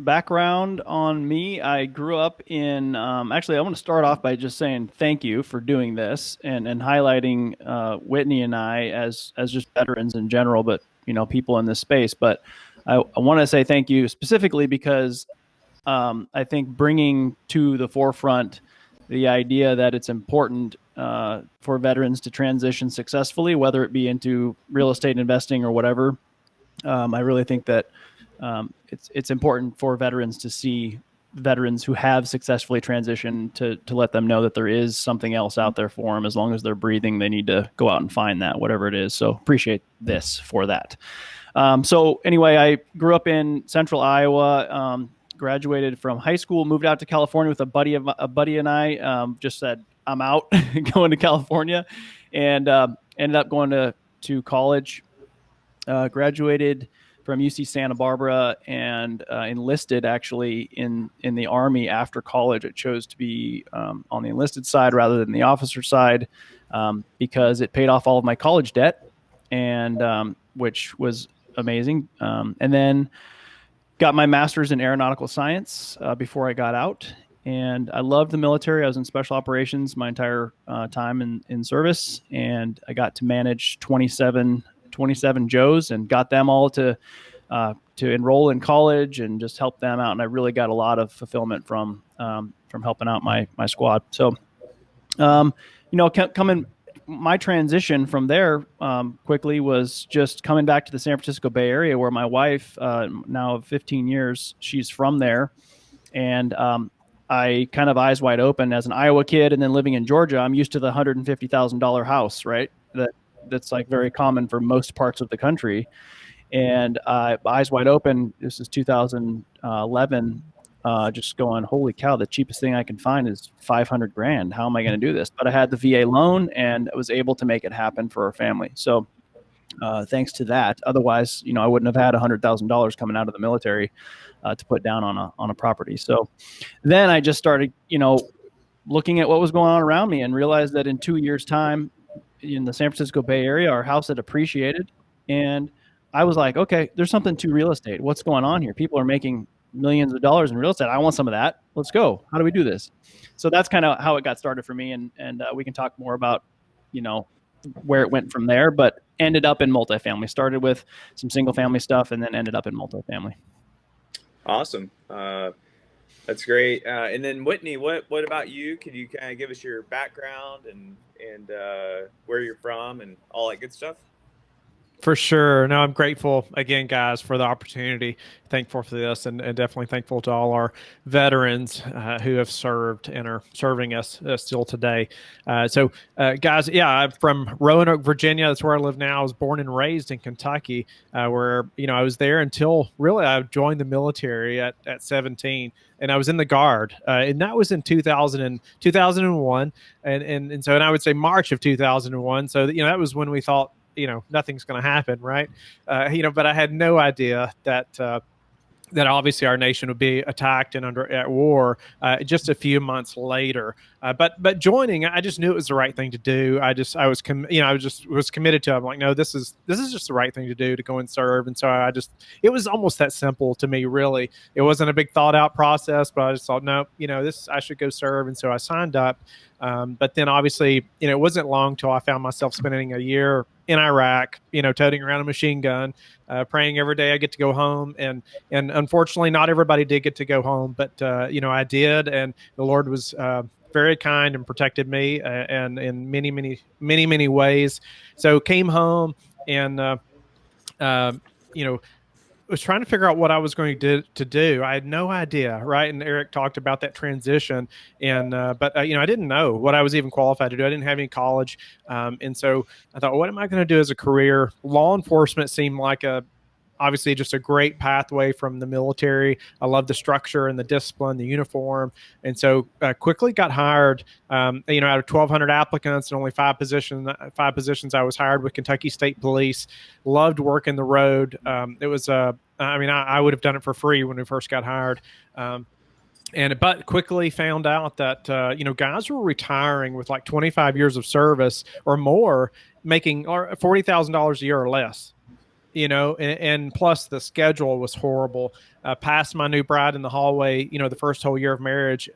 background on me, I grew up in, actually, I want to start off by just saying thank you for doing this and highlighting Whitney and I as just veterans in general, but, people in this space. But I want to say thank you specifically because I think bringing to the forefront the idea that it's important for veterans to transition successfully, whether it be into real estate investing or whatever. I really think that it's important for veterans to see veterans who have successfully transitioned to let them know that there is something else out there for them. As long as they're breathing, they need to go out and find that, whatever it is. So appreciate this for that. So anyway, I grew up in central Iowa, graduated from high school, moved out to California with a buddy and I just said, I'm out going to California, and ended up going to college. Graduated from UC Santa Barbara and enlisted actually in the Army after college. I chose to be on the enlisted side rather than the officer side because it paid off all of my college debt, and which was amazing. And then got my master's in aeronautical science before I got out. And I loved the military. I was in special operations my entire time in service, and I got to manage 27 Joes and got them all to enroll in college and just help them out. And I really got a lot of fulfillment from helping out my squad. So, coming, my transition from there quickly was just coming back to the San Francisco Bay Area, where my wife, now of 15 years, she's from there. And I kind of eyes wide open as an Iowa kid, and then living in Georgia, I'm used to the $150,000 house, right? That's like very common for most parts of the country. And eyes wide open, this is 2011, just going, holy cow, the cheapest thing I can find is $500,000. How am I going to do this? But I had the VA loan and I was able to make it happen for our family. So thanks to that. Otherwise, I wouldn't have had $100,000 coming out of the military to put down on a property. So then I just started, looking at what was going on around me and realized that in 2 years' time in the San Francisco Bay Area, our house had appreciated. And I was like, okay, there's something to real estate. What's going on here? People are making millions of dollars in real estate. I want some of that. Let's go. How do we do this? So that's kind of how it got started for me. And we can talk more about, where it went from there, but ended up in multifamily. Started with some single family stuff and then ended up in multifamily. Awesome. That's great. And then Whitney, what about you? Could you kind of give us your background and where you're from and all that good stuff? For sure. No, I'm grateful again, guys, for the opportunity. Thankful for this, and definitely thankful to all our veterans who have served and are serving us still today. So, guys, yeah, I'm from Roanoke, Virginia. That's where I live now. I was born and raised in Kentucky, where I was there until really I joined the military at 17. And I was in the Guard, and that was in 2001, and so I would say March of 2001. So that was when we thought nothing's going to happen, right? But I had no idea that obviously our nation would be attacked and at war just a few months later. But joining, I just knew it was the right thing to do. I was committed to it. I'm like, no, this is just the right thing to do, to go and serve. And so it was almost that simple to me, really. It wasn't a big thought out process, but I just thought, no, I should go serve. And so I signed up. But then obviously, it wasn't long till I found myself spending a year in Iraq, toting around a machine gun, praying every day I get to go home. And unfortunately, not everybody did get to go home, but, I did. And the Lord was very kind and protected me and in many, many, many, many ways. So came home and, was trying to figure out what I was going to do. I had no idea, right? And Eric talked about that transition, and but I didn't know what I was even qualified to do. I didn't have any college, and so I thought, what am I going to do as a career? Law enforcement seemed like obviously just a great pathway from the military. I love the structure and the discipline, the uniform. And so quickly got hired, out of 1,200 applicants and only five positions, I was hired with Kentucky State Police. Loved working the road. It was, I would have done it for free when we first got hired. But quickly found out that, guys were retiring with like 25 years of service or more, making $40,000 a year or less. and plus the schedule was horrible. Passed my new bride in the hallway, the first whole year of marriage,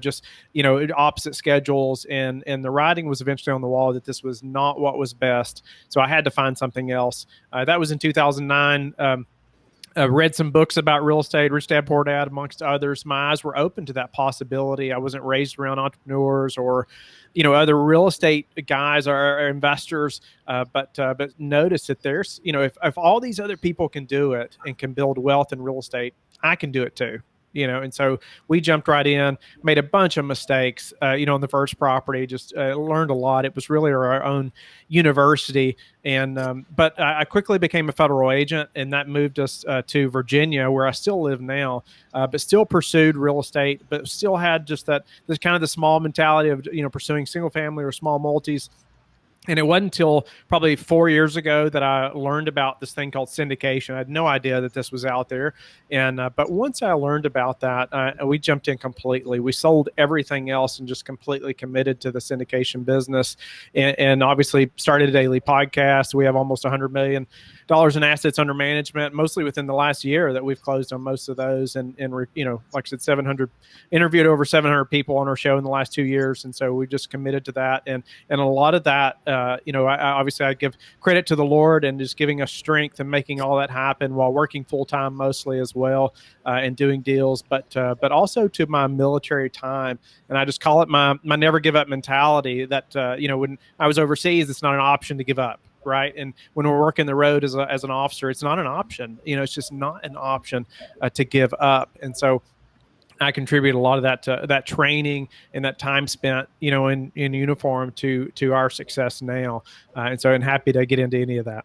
just, opposite schedules. And the writing was eventually on the wall that this was not what was best. So I had to find something else. That was in 2009. Read some books about real estate, Rich Dad Poor Dad, amongst others. My eyes were open to that possibility. I wasn't raised around entrepreneurs or, other real estate guys or investors, but notice that there's, if all these other people can do it and can build wealth in real estate, I can do it too. And so we jumped right in, made a bunch of mistakes, on the first property, just learned a lot. It was really our own university. But I quickly became a federal agent, and that moved us to Virginia, where I still live now, but still pursued real estate, but still had just this kind of the small mentality of, pursuing single family or small multis. And it wasn't until probably 4 years ago that I learned about this thing called syndication. I had no idea that this was out there. But once I learned about that, we jumped in completely. We sold everything else and just completely committed to the syndication business. And obviously started a daily podcast. We have almost $100 million in assets under management, mostly within the last year that we've closed on most of those. And like I said, interviewed over 700 people on our show in the last 2 years. And so we just committed to that. And a lot of that, I give credit to the Lord and just giving us strength and making all that happen while working full time mostly as well, and doing deals, but also to my military time. And I just call it my never give up mentality that, when I was overseas, it's not an option to give up. Right. And when we're working the road as an officer, it's not an option, it's just not an option to give up. And so I contribute a lot of that to that training and that time spent, in uniform to our success now. And so I'm happy to get into any of that.